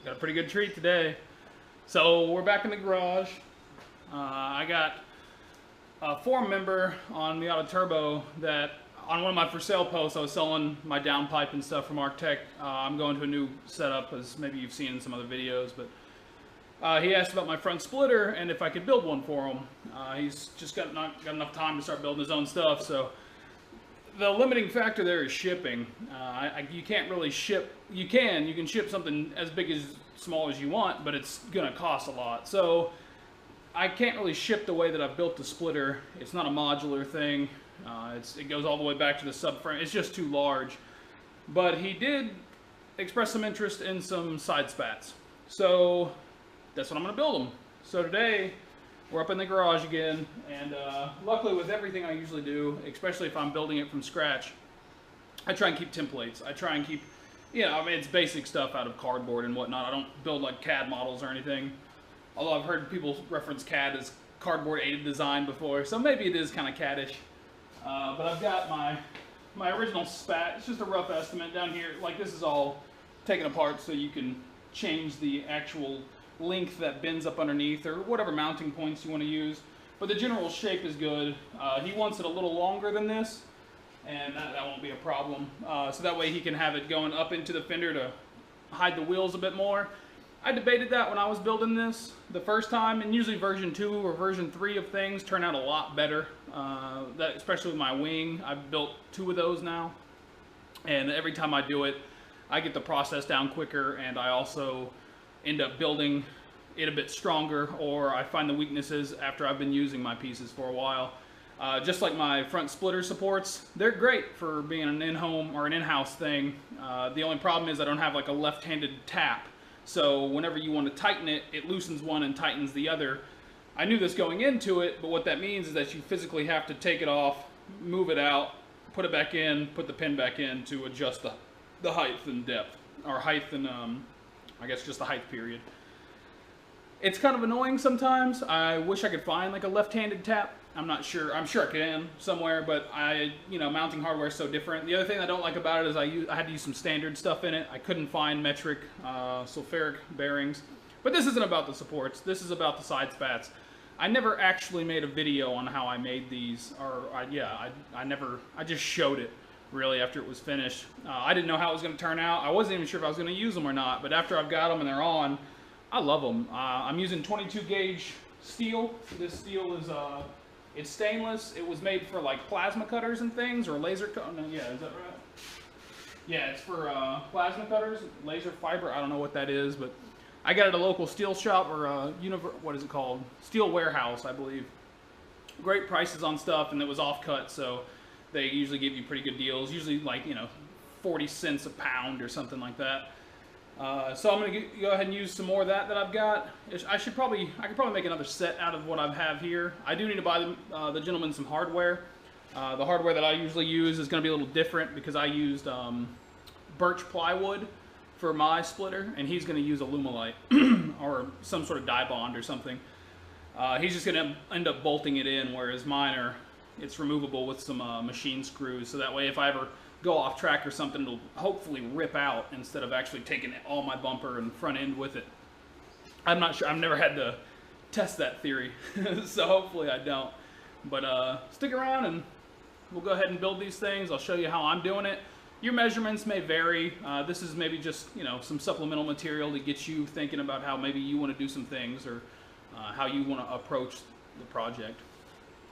Got a pretty good treat today. So we're back in the garage. I got a forum member on Miata Turbo that on one of my for sale posts I was selling my downpipe and stuff from Arctech. I'm going to a new setup, as maybe you've seen in some other videos, but he asked about my front splitter and if I could build one for him. He's just not got enough time to start building his own stuff, so the limiting factor there is shipping. You can't really ship. You can ship something as big as small as you want, but it's gonna cost a lot. So I can't really ship the way that I've built the splitter. It's not a modular thing. It goes all the way back to the subframe. It's just too large. But he did express some interest in some side spats. So that's what I'm gonna build them. So today we're up in the garage again, and luckily with everything I usually do, especially if I'm building it from scratch, I try and keep templates. I try and keep, I mean, it's basic stuff out of cardboard and whatnot. I don't build like CAD models or anything. Although I've heard people reference CAD as cardboard aided design before, so maybe it is kind of CAD-ish. But I've got my original spat. It's just a rough estimate down here. Like, this is all taken apart so you can change the actual length that bends up underneath, or whatever mounting points you want to use. But the general shape is good. He wants it a little longer than this, and that won't be a problem. So that way he can have it going up into the fender to hide the wheels a bit more. I debated that when I was building this the first time, and usually version 2 or version 3 of things turn out a lot better. Especially with my wing. I've built 2 of those now, and every time I do it, I get the process down quicker, and I also end up building it a bit stronger, or I find the weaknesses after I've been using my pieces for a while. Just like my front splitter supports, they're great for being an in-home or an in-house thing. The only problem is I don't have like a left-handed tap, so whenever you want to tighten it, it loosens one and tightens the other. I knew this going into it, but what that means is that you physically have to take it off, move it out, put it back in, put the pin back in to adjust the height and depth, or height and I guess just the height period. It's kind of annoying sometimes. I wish I could find like a left-handed tap. I'm not sure. I'm sure I can somewhere, but mounting hardware is so different. The other thing I don't like about it is I had to use some standard stuff in it. I couldn't find metric sulfuric bearings. But this isn't about the supports. This is about the side spats. I never actually made a video on how I made these, or I just showed it really after it was finished. I didn't know how it was going to turn out. I wasn't even sure if I was going to use them or not, but after I've got them and they're on, I love them. I'm using 22 gauge steel. This steel is it's stainless. It was made for like plasma cutters and things, or laser cut. No, yeah, is that right? Yeah, it's for plasma cutters, laser fiber. I don't know what that is, but I got it at a local steel shop, or what is it called? Steel Warehouse, I believe. Great prices on stuff, and it was off cut, so they usually give you pretty good deals. Usually like 40 cents a pound or something like that. So I'm gonna go ahead and use some more of that I've got. I could probably make another set out of what I have here. I do need to buy the gentleman some hardware. The hardware that I usually use is going to be a little different because I used birch plywood for my splitter, and he's going to use Alumilite or some sort of dye bond or something. He's just going to end up bolting it in, whereas mine it's removable with some machine screws, so that way if I ever go off track or something, it'll hopefully rip out instead of actually taking all my bumper and front end with it. I'm not sure. I've never had to test that theory, so hopefully I don't. But stick around and we'll go ahead and build these things. I'll show you how I'm doing it. Your measurements may vary. This is maybe just some supplemental material to get you thinking about how maybe you want to do some things, or how you want to approach the project.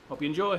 Hope you enjoy.